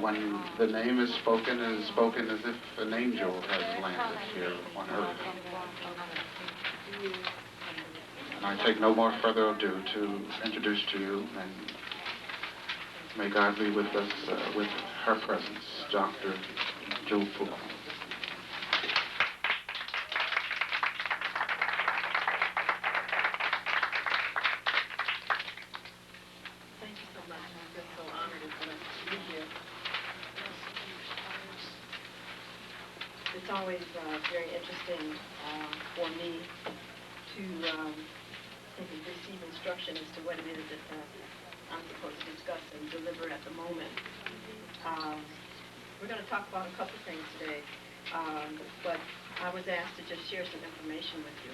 when the name is spoken, it is spoken as if an angel has landed here on earth. And I take no more further ado to introduce to you, and may God be with us with her presence, Dr. Joe Pookrum. It's always very interesting for me to receive instruction as to what it is that I'm supposed to discuss and deliver at the moment. We're going to talk about a couple of things today, but I was asked to just share some information with you.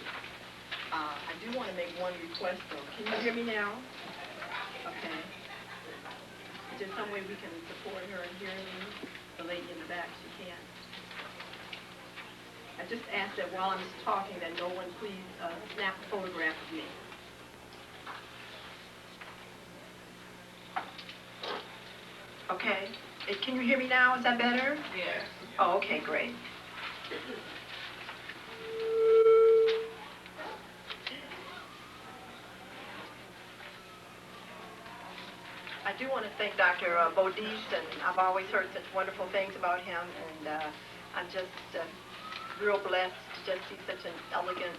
I do want to make one request, though. Can you hear me now? Okay. Is there some way we can support her in hearing me? The lady in the back, she can't. I just ask that while I'm talking that no one please snap a photograph of me. Okay. Can you hear me now? Is that better? Yes. Oh, okay, great. I do want to thank Dr. Bodis, and I've always heard such wonderful things about him, and I'm just real blessed to just see such an elegant,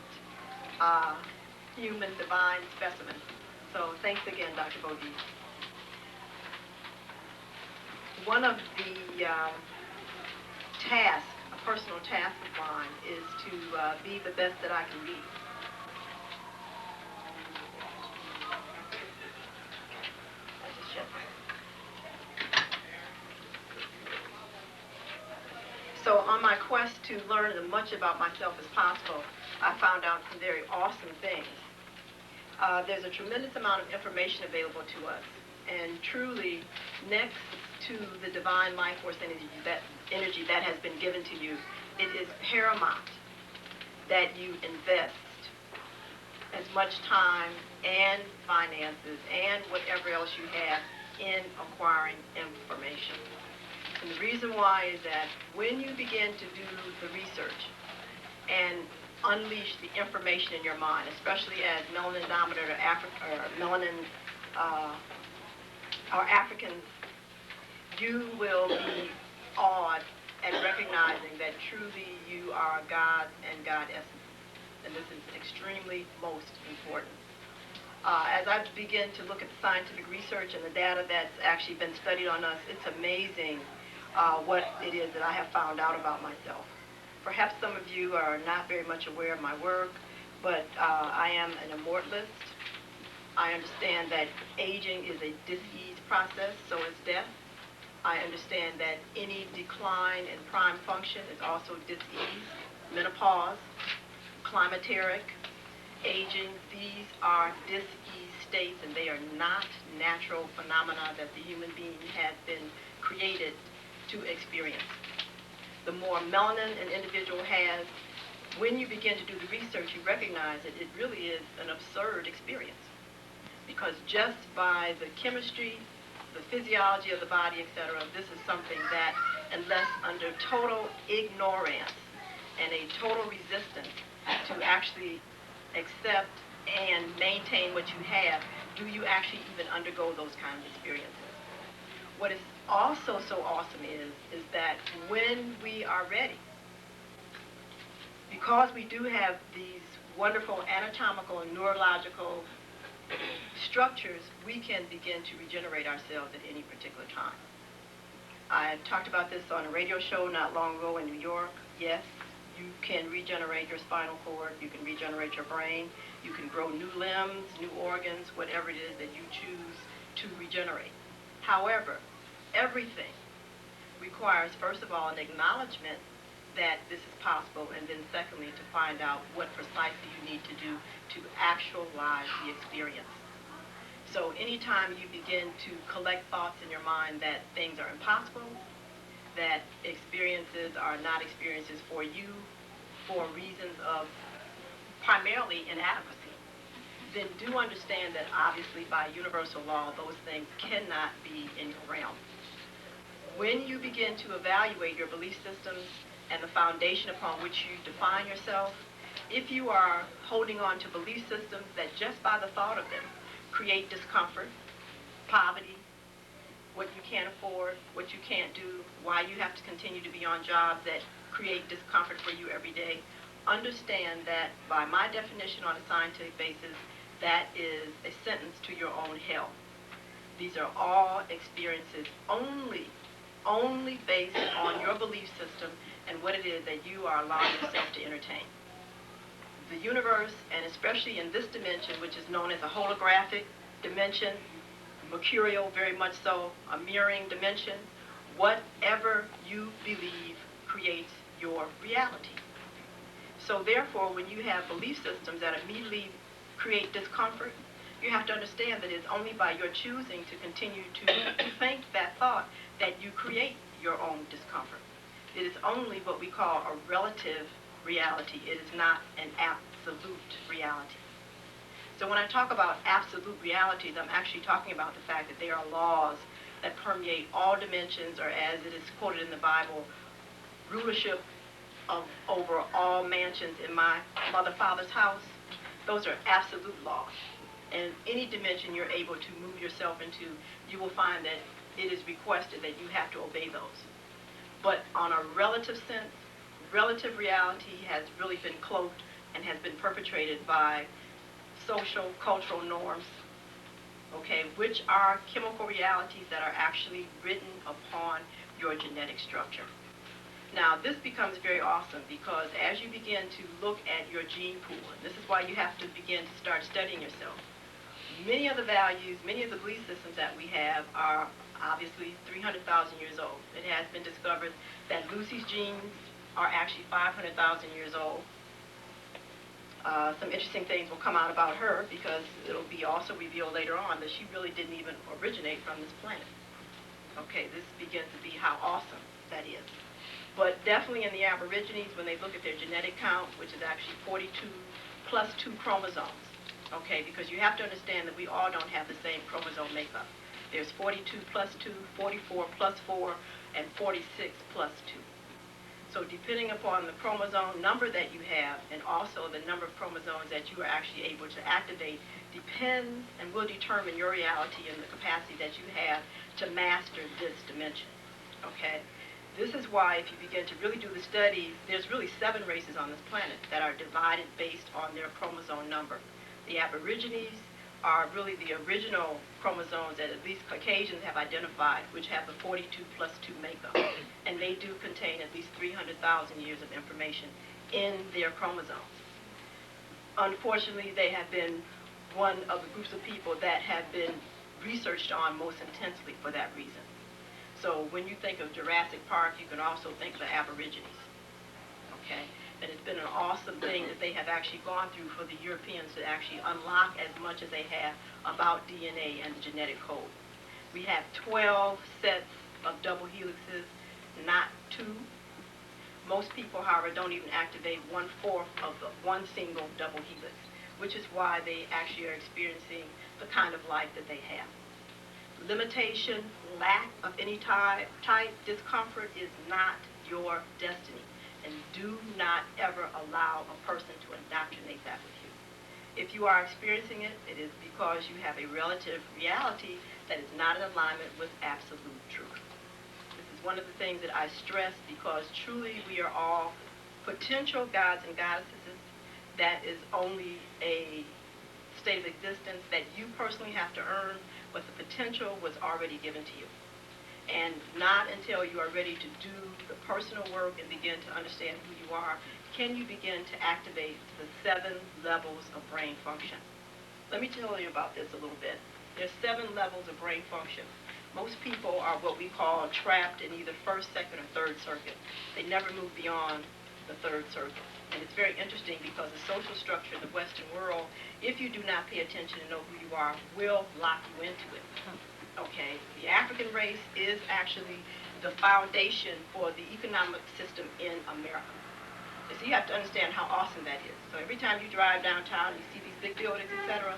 human, divine specimen. So thanks again, Dr. Bodis. One of the tasks, a personal task of mine, is to be the best that I can be. So on my quest to learn as much about myself as possible, I found out some very awesome things. There's a tremendous amount of information available to us, and truly, next to the divine life force energy that has been given to you, it is paramount that you invest as much time and finances and whatever else you have in acquiring information. And the reason why is that when you begin to do the research and unleash the information in your mind, especially as melanin-dominant or Africans, you will be awed at recognizing that truly you are God and God essence. And this is extremely most important. As I begin to look at the scientific research and the data that's actually been studied on us, it's amazing what it is that I have found out about myself. Perhaps some of you are not very much aware of my work, but I am an immortalist. I understand that aging is a dis-ease process, so is death. I understand that any decline in prime function is also dis-ease, menopause, climateric, aging. These are dis-ease states, and they are not natural phenomena that the human being has been created to experience. The more melanin an individual has, when you begin to do the research, you recognize that it really is an absurd experience. Because just by the chemistry, the physiology of the body, etc., this is something that, unless under total ignorance and a total resistance to actually accept and maintain what you have, do you actually even undergo those kinds of experiences. What is also so awesome is that when we are ready, because we do have these wonderful anatomical and neurological structures, we can begin to regenerate ourselves at any particular time. I talked about this on a radio show not long ago in New York. Yes, you can regenerate your spinal cord, you can regenerate your brain, you can grow new limbs, new organs, whatever it is that you choose to regenerate. However, everything requires, first of all, an acknowledgement that this is possible, and then secondly, to find out what precisely you need to do to actualize the experience. So anytime you begin to collect thoughts in your mind that things are impossible, that experiences are not experiences for you for reasons of primarily inadequacy, then do understand that obviously by universal law, those things cannot be in your realm. When you begin to evaluate your belief systems and the foundation upon which you define yourself, if you are holding on to belief systems that just by the thought of them create discomfort, poverty, what you can't afford, what you can't do, why you have to continue to be on jobs that create discomfort for you every day, understand that by my definition on a scientific basis, that is a sentence to your own hell. These are all experiences only based on your belief system and what it is that you are allowing yourself to entertain. The universe, and especially in this dimension, which is known as a holographic dimension, mercurial very much so, a mirroring dimension, whatever you believe creates your reality. So therefore, when you have belief systems that immediately create discomfort, you have to understand that it's only by your choosing to continue to think that thought that you create your own discomfort. It is only what we call a relative reality. It is not an absolute reality. So when I talk about absolute realities, I'm actually talking about the fact that there are laws that permeate all dimensions, or as it is quoted in the Bible, rulership over all mansions in my mother, father's house. Those are absolute laws. And any dimension you're able to move yourself into, you will find that it is requested that you have to obey those. But on a relative sense, relative reality has really been cloaked and has been perpetrated by social, cultural norms, okay, which are chemical realities that are actually written upon your genetic structure. Now, this becomes very awesome because as you begin to look at your gene pool, and this is why you have to begin to start studying yourself, many of the values, many of the belief systems that we have are obviously 300,000 years old. It has been discovered that Lucy's genes are actually 500,000 years old. Some interesting things will come out about her because it'll be also revealed later on that she really didn't even originate from this planet. Okay, this begins to be how awesome that is. But definitely in the Aborigines, when they look at their genetic count, which is actually 42 plus 2 chromosomes, okay, because you have to understand that we all don't have the same chromosome makeup. There's 42 plus 2, 44 plus 4, and 46 plus 2. So depending upon the chromosome number that you have and also the number of chromosomes that you are actually able to activate depends and will determine your reality and the capacity that you have to master this dimension, okay? This is why if you begin to really do the studies, there's really 7 races on this planet that are divided based on their chromosome number. The Aborigines are really the original chromosomes that at least Caucasians have identified, which have the 42 plus 2 makeup. And they do contain at least 300,000 years of information in their chromosomes. Unfortunately, they have been one of the groups of people that have been researched on most intensely for that reason. So when you think of Jurassic Park, you can also think of the Aborigines, okay? And it's been an awesome thing that they have actually gone through for the Europeans to actually unlock as much as they have about DNA and the genetic code. We have 12 sets of double helixes, not 2. Most people, however, don't even activate 1/4 of the one single double helix, which is why they actually are experiencing the kind of life that they have. Limitation, lack of any type, discomfort is not your destiny. And do not ever allow a person to indoctrinate that with you. If you are experiencing it, it is because you have a relative reality that is not in alignment with absolute truth. This is one of the things that I stress because truly we are all potential gods and goddesses. That is only a state of existence that you personally have to earn, but the potential was already given to you. And not until you are ready to do the personal work and begin to understand who you are, can you begin to activate the 7 levels of brain function. Let me tell you about this a little bit. There's 7 levels of brain function. Most people are what we call trapped in either first, second, or third circuit. They never move beyond the third circuit. And it's very interesting because the social structure in the Western world, if you do not pay attention and know who you are, will lock you into it. Okay, the African race is actually the foundation for the economic system in America. So you have to understand how awesome that is. So every time you drive downtown, you see these big buildings, etc.,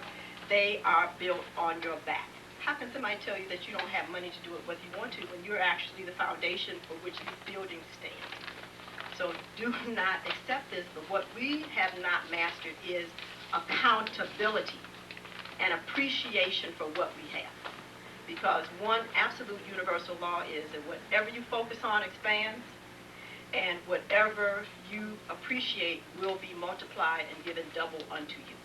they are built on your back. how can somebody tell you that you don't have money to do it whether you want to when you're actually the foundation for which these buildings stand? So do not accept this, but what we have not mastered is accountability and appreciation for what we have. Because one absolute universal law is that whatever you focus on expands, and whatever you appreciate will be multiplied and given double unto you.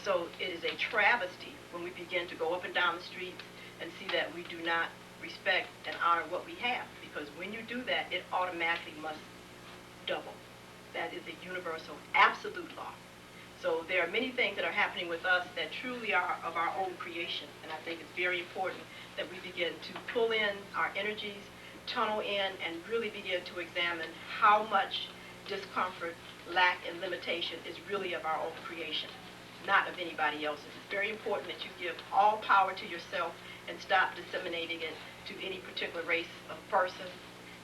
So it is a travesty when we begin to go up and down the streets and see that we do not respect and honor what we have, because when you do that, it automatically must double. That is a universal, absolute law. So there are many things that are happening with us that truly are of our own creation, and I think it's very important that we begin to pull in our energies, tunnel in, and really begin to examine how much discomfort, lack, and limitation is really of our own creation, not of anybody else's. It's very important that you give all power to yourself and stop disseminating it to any particular race of person,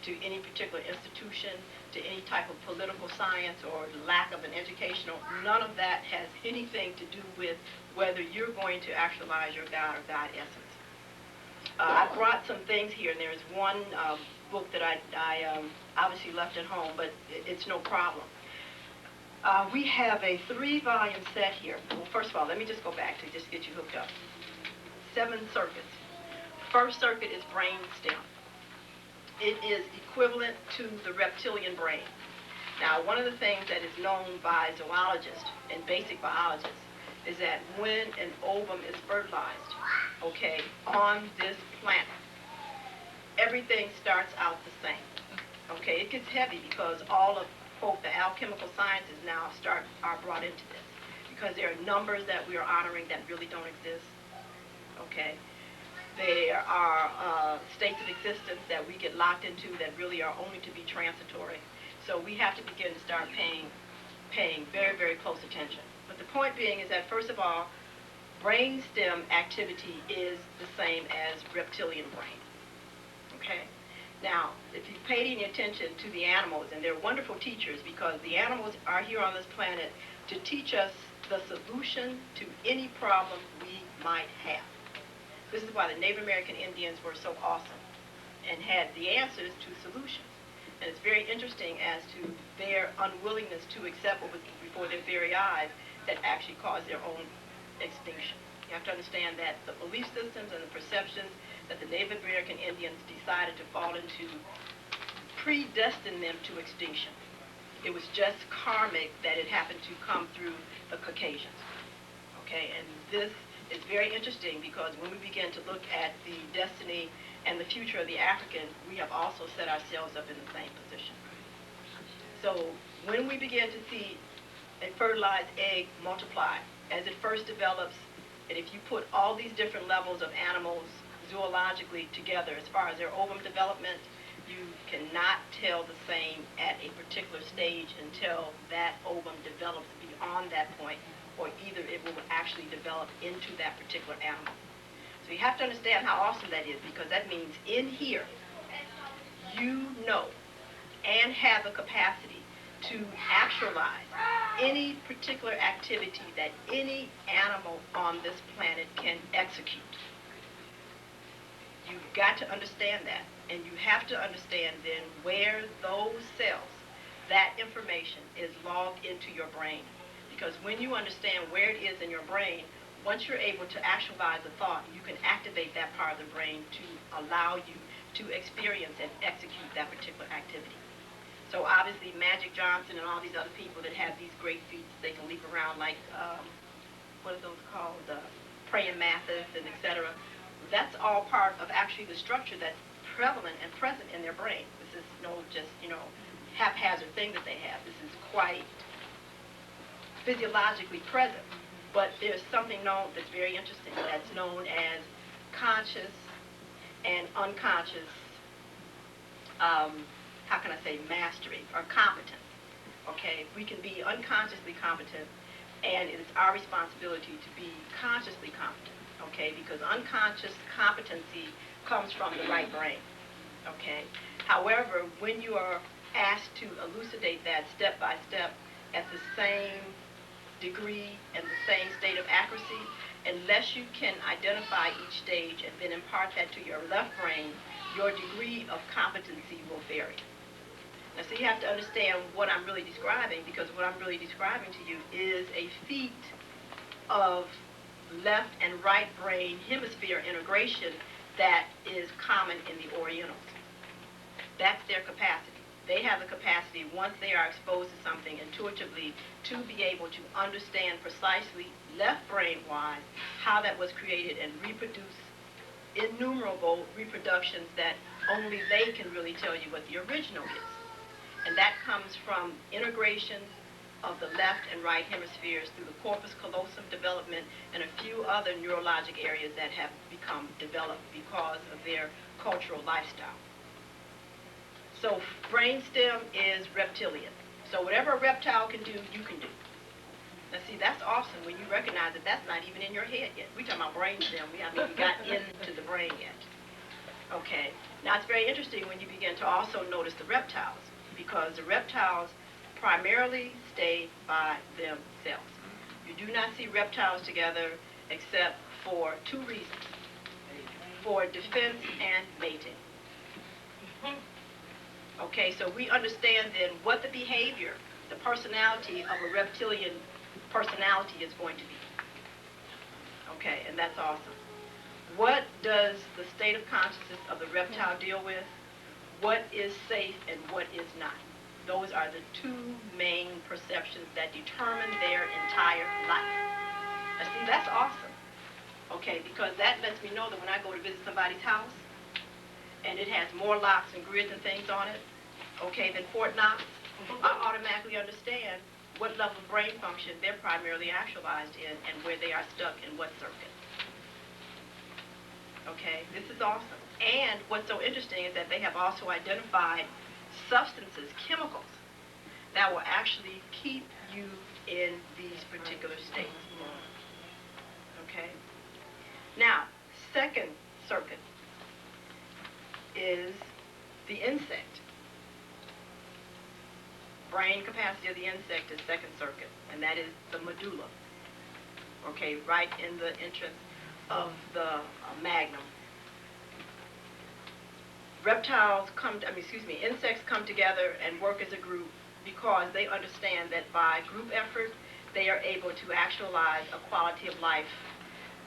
to any particular institution, to any type of political science or lack of an educational. None of that has anything to do with whether you're going to actualize your God or God essence. I brought some things here, and there's one book that I obviously left at home, but it's no problem. We have a 3-volume set here. Well, first of all, let me just go back to just get you hooked up. 7 circuits. First circuit is brain stem. It is equivalent to the reptilian brain. Now, one of the things that is known by zoologists and basic biologists is that when an ovum is fertilized, okay, on this planet, everything starts out the same. Okay, it gets heavy because all of, quote, the alchemical sciences now are brought into this, because there are numbers that we are honoring that really don't exist. Okay. There are states of existence that we get locked into that really are only to be transitory. So we have to begin to start paying very, very close attention. But the point being is that, first of all, brainstem activity is the same as reptilian brain. Okay? Now, if you paid any attention to the animals, and they're wonderful teachers because the animals are here on this planet to teach us the solution to any problem we might have. This is why the Native American Indians were so awesome and had the answers to solutions. And it's very interesting as to their unwillingness to accept what was before their very eyes that actually caused their own extinction. You have to understand that the belief systems and the perceptions that the Native American Indians decided to fall into predestined them to extinction. It was just karmic that it happened to come through the Caucasians. Okay, and this is very interesting because when we begin to look at the destiny and the future of the African, we have also set ourselves up in the same position. So when we begin to see a fertilized egg multiply, as it first develops, and if you put all these different levels of animals zoologically together as far as their ovum development, you cannot tell the same at a particular stage until that ovum develops beyond that point, or either it will actually develop into that particular animal. So you have to understand how awesome that is, because that means in here, you know and have the capacity to actualize any particular activity that any animal on this planet can execute. You've got to understand that, and you have to understand then where those cells, that information is logged into your brain. Because when you understand where it is in your brain, once you're able to actualize a thought, you can activate that part of the brain to allow you to experience and execute that particular activity. So obviously Magic Johnson and all these other people that have these great feats, they can leap around like, what are those called, praying mantis and etc. That's all part of actually the structure that's prevalent and present in their brain. This is no just, haphazard thing that they have. This is quite physiologically present. But there's something known that's very interesting that's known as conscious and unconscious, how can I say, mastery or competence. Okay, we can be unconsciously competent, and it's our responsibility to be consciously competent. Okay, because unconscious competency comes from the right brain. Okay, however, when you are asked to elucidate that step by step at the same degree and the same state of accuracy, Unless you can identify each stage and then impart that to your left brain, your degree of competency will vary. Now, so you have to understand what I'm really describing, because what I'm really describing to you is a feat of left and right brain hemisphere integration that is common in the Orientals. That's their capacity. They have the capacity, once they are exposed to something intuitively, to be able to understand precisely, left brain-wise, how that was created and reproduce innumerable reproductions that only they can really tell you what the original is. And that comes from integration of the left and right hemispheres through the corpus callosum development and a few other neurologic areas that have become developed because of their cultural lifestyle. So brainstem is reptilian. So whatever a reptile can do, you can do. Now see, that's awesome when you recognize that that's not even in your head yet. We're talking about brainstem. We haven't even got into the brain yet. Okay. Now it's very interesting when you begin to also notice the reptiles, because the reptiles primarily stay by themselves. You do not see reptiles together except for two reasons: for defense and mating. Okay, so we understand then what the behavior, the personality of a reptilian personality is going to be. Okay, and that's awesome. What does the state of consciousness of the reptile deal with? What is safe and what is not? Those are the two main perceptions that determine their entire life. Now see, that's awesome. Okay, because that lets me know that when I go to visit somebody's house and it has more locks and grids and things on it, okay, than Fort Knox, I automatically understand what level of brain function they're primarily actualized in and where they are stuck in what circuit. Okay, this is awesome. And what's so interesting is that they have also identified substances, chemicals, that will actually keep you in these particular states. Okay? Now, second circuit is the insect. Brain capacity of the insect is second circuit, and that is the medulla. Okay, right in the entrance of the magnum. Insects come together and work as a group because they understand that by group effort, they are able to actualize a quality of life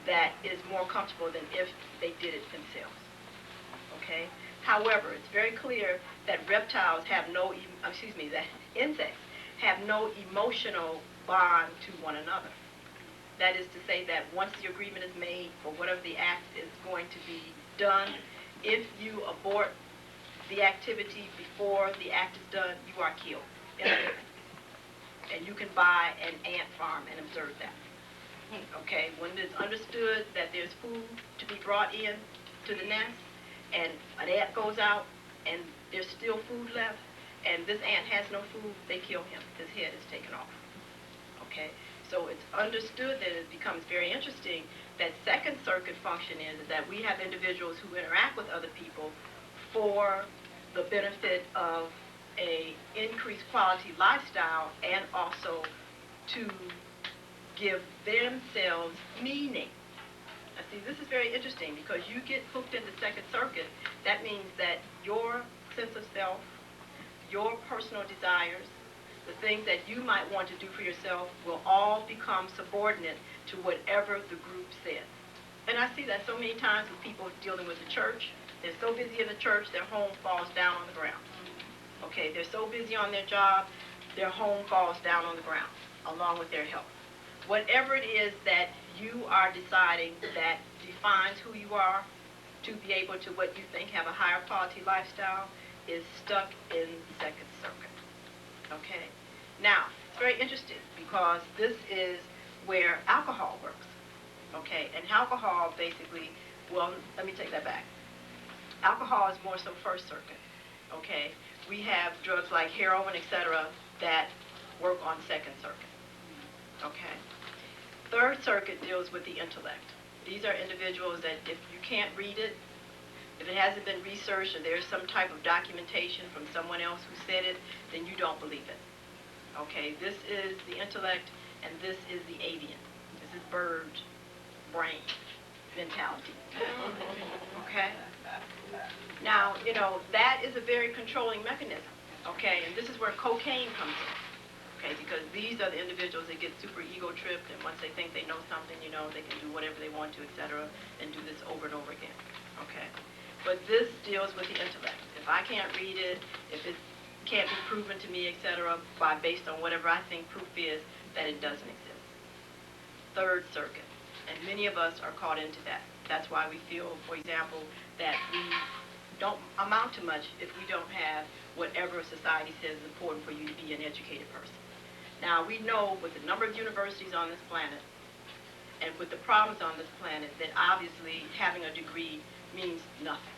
that is more comfortable than if they did it themselves. Okay? However, it's very clear that that insects have no emotional bond to one another. That is to say that once the agreement is made for whatever the act is going to be done, if you abort the activity before the act is done, you are killed. And you can buy an ant farm and observe that. Okay, when it's understood that there's food to be brought in to the nest, and an ant goes out, and there's still food left, and this ant has no food, they kill him. His head is taken off. Okay, so it's understood that it becomes very interesting that second circuit function is that we have individuals who interact with other people for the benefit of a increased quality lifestyle and also to give themselves meaning. Now see, this is very interesting because you get hooked into second circuit. That means that your sense of self, your personal desires, the things that you might want to do for yourself will all become subordinate to whatever the group says. And I see that so many times with people dealing with the church. They're so busy in the church, their home falls down on the ground. Okay, they're so busy on their job, their home falls down on the ground, along with their health. Whatever it is that you are deciding that defines who you are to be able to what you think have a higher quality lifestyle is stuck in second circuit. Okay? Now, it's very interesting because this is where alcohol works. Okay? And alcohol basically, well, let me take that back. Alcohol is more so first circuit. Okay? We have drugs like heroin, etc., that work on second circuit. Okay? Third circuit deals with the intellect. These are individuals that if you can't read it, if it hasn't been researched or there's some type of documentation from someone else who said it, then you don't believe it. Okay, this is the intellect and this is the avian. This is bird. brain mentality. Okay? Now, that is a very controlling mechanism. Okay? And this is where cocaine comes in. Okay? Because these are the individuals that get super ego tripped, and once they think they know something, they can do whatever they want to, etc., and do this over and over again. Okay? But this deals with the intellect. If I can't read it, if it can't be proven to me, etc., based on whatever I think proof is, that it doesn't exist. Third circuit. And many of us are caught into that. That's why we feel, for example, that we don't amount to much if we don't have whatever society says is important for you to be an educated person. Now, we know with the number of universities on this planet and with the problems on this planet that obviously having a degree means nothing.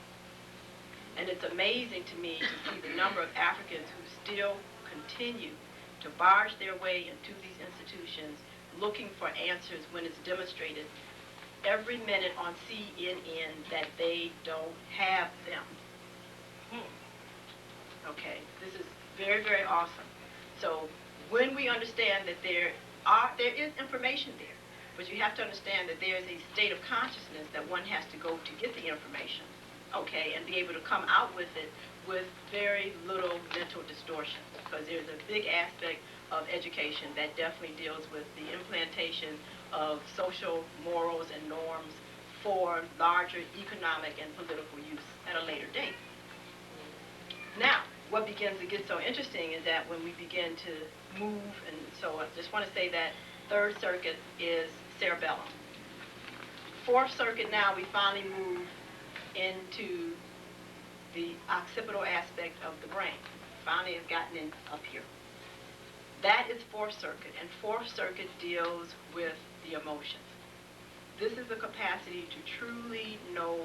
And it's amazing to me to see the number of Africans who still continue to barge their way into these institutions looking for answers when it's demonstrated every minute on CNN that they don't have them. Okay, this is very, very awesome. So when we understand that there is information there, but you have to understand that there's a state of consciousness that one has to go to get the information, okay, and be able to come out with it with very little mental distortion, because there's a big aspect of education that definitely deals with the implantation of social morals and norms for larger economic and political use at a later date. Now, what begins to get so interesting is that when we begin to move, and so I just want to say that third circuit is cerebellum. Fourth circuit, now we finally move into the occipital aspect of the brain. Finally has gotten in up here. That is fourth circuit, and fourth circuit deals with the emotions. This is the capacity to truly know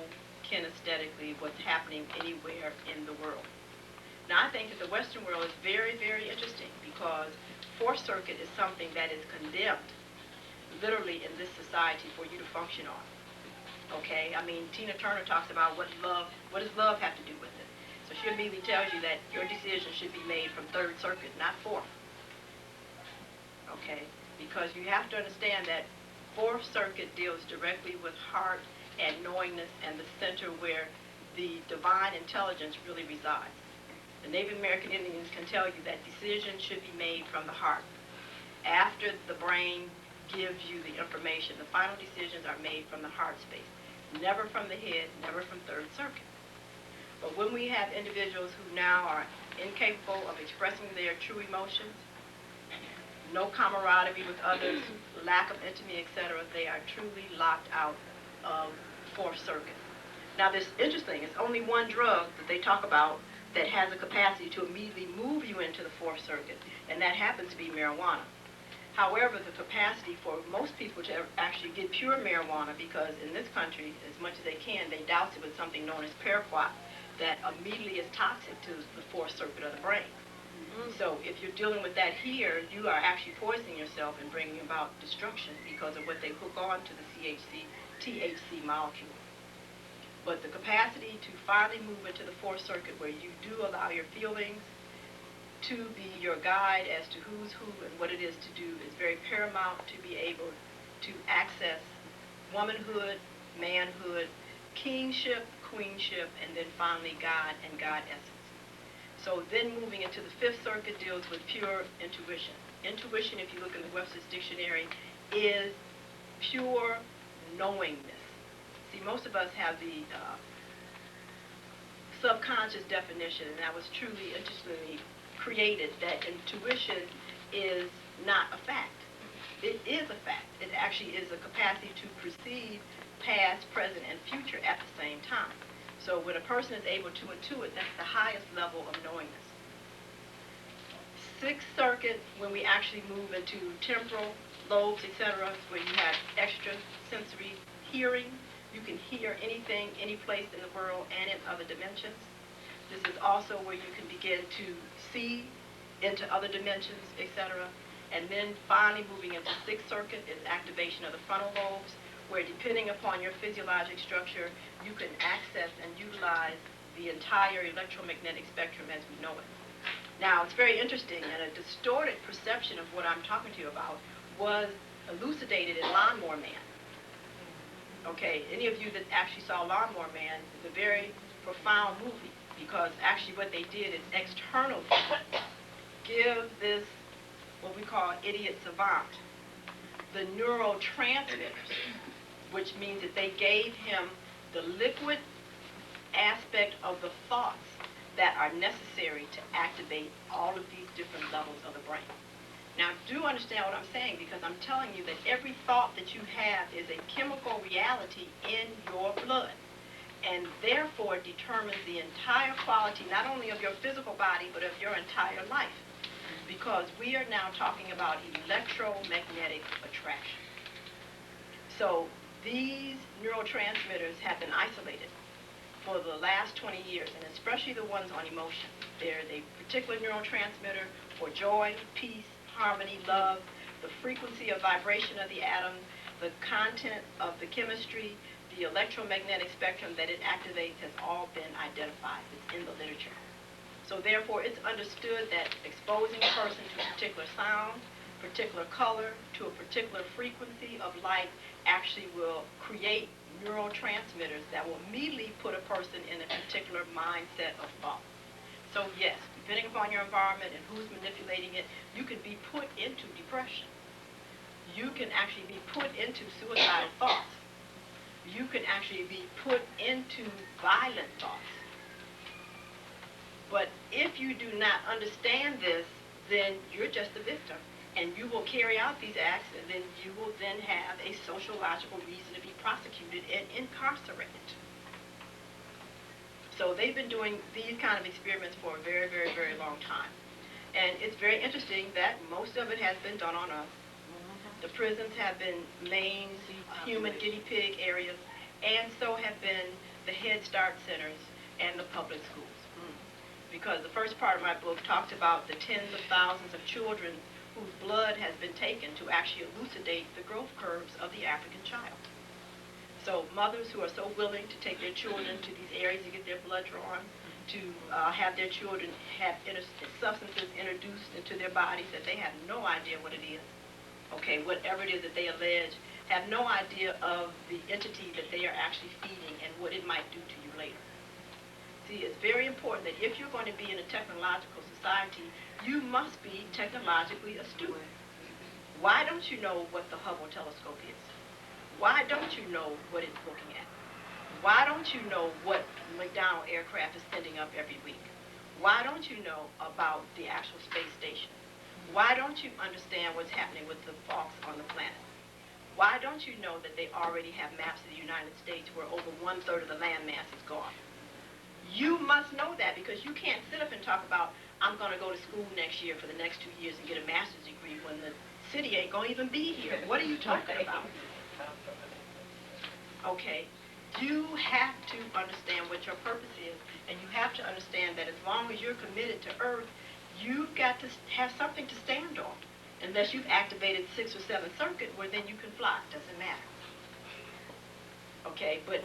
kinesthetically what's happening anywhere in the world. Now, I think that the Western world is very, very interesting because fourth circuit is something that is condemned, literally, in this society for you to function on. Okay? I mean, Tina Turner talks about what does love have to do with it? So she immediately tells you that your decision should be made from third circuit, not fourth. Okay? Because you have to understand that fourth circuit deals directly with heart and knowingness and the center where the divine intelligence really resides. The Native American Indians can tell you that decisions should be made from the heart. After the brain gives you the information, the final decisions are made from the heart space. Never from the head, never from third circuit. But when we have individuals who now are incapable of expressing their true emotions, no camaraderie with others, lack of intimacy, etc., they are truly locked out of fourth circuit. Now, this is interesting. It's only one drug that they talk about that has a capacity to immediately move you into the fourth circuit, and that happens to be marijuana. However, the capacity for most people to actually get pure marijuana, because in this country, as much as they can, they douse it with something known as paraquat that immediately is toxic to the fourth circuit of the brain. So if you're dealing with that here, you are actually poisoning yourself and bringing about destruction because of what they hook on to the THC molecule. But the capacity to finally move into the fourth circuit where you do allow your feelings to be your guide as to who's who and what it is to do is very paramount to be able to access womanhood, manhood, kingship, queenship, and then finally God and God essence. So then moving into the fifth circuit deals with pure intuition. Intuition, if you look in the Webster's dictionary, is pure knowingness. See, most of us have the subconscious definition, and that was truly interestingly created, that intuition is not a fact. It is a fact. It actually is a capacity to perceive past, present, and future at the same time. So when a person is able to intuit, that's the highest level of knowingness. Sixth circuit, when we actually move into temporal lobes, etc., where you have extra sensory hearing. You can hear anything, any place in the world and in other dimensions. This is also where you can begin to see into other dimensions, etc. And then finally moving into sixth circuit is activation of the frontal lobes, where depending upon your physiologic structure, you can access and utilize the entire electromagnetic spectrum as we know it. Now, it's very interesting, and a distorted perception of what I'm talking to you about was elucidated in Lawnmower Man. Okay, any of you that actually saw Lawnmower Man, it's a very profound movie, because actually what they did is externally give this, what we call idiot savant, the neurotransmitters, which means that they gave him the liquid aspect of the thoughts that are necessary to activate all of these different levels of the brain. Now, do understand what I'm saying, because I'm telling you that every thought that you have is a chemical reality in your blood, and therefore determines the entire quality, not only of your physical body, but of your entire life, because we are now talking about electromagnetic attraction. So these neurotransmitters have been isolated for the last 20 years, and especially the ones on emotion. There's a particular neurotransmitter for joy, peace, harmony, love, the frequency of vibration of the atom, the content of the chemistry, the electromagnetic spectrum that it activates has all been identified. It's in the literature. So therefore, it's understood that exposing a person to a particular sound, particular color, to a particular frequency of light actually will create neurotransmitters that will immediately put a person in a particular mindset of thought. So yes, depending upon your environment and who's manipulating it, you can be put into depression. You can actually be put into suicidal thoughts. You can actually be put into violent thoughts. But if you do not understand this, then you're just a victim, and you will carry out these acts, and then you will then have a sociological reason to be prosecuted and incarcerated. So they've been doing these kind of experiments for a very, very, very long time. And it's very interesting that most of it has been done on us. The prisons have been main human guinea pig areas, and so have been the Head Start centers and the public schools. Because the first part of my book talked about the tens of thousands of children whose blood has been taken to actually elucidate the growth curves of the African child. So mothers who are so willing to take their children to these areas to get their blood drawn, to have their children have substances introduced into their bodies that they have no idea what it is. Okay, whatever it is that they allege, have no idea of the entity that they are actually feeding and what it might do to you later. See, it's very important that if you're going to be in a technological society, you must be technologically astute. Why don't you know what the Hubble telescope is? Why don't you know what it's looking at? Why don't you know what McDonnell aircraft is sending up every week? Why don't you know about the actual space station? Why don't you understand what's happening with the faults on the planet? Why don't you know that they already have maps of the United States where over 1/3 of the land mass is gone? You must know that, because you can't sit up and talk about, I'm going to go to school next year for the next 2 years and get a master's degree when the city ain't going to even be here. What are you talking about? Okay, you have to understand what your purpose is, and you have to understand that as long as you're committed to Earth, you've got to have something to stand on. Unless you've activated 6th or 7th circuit, where then you can fly. Doesn't matter. Okay, but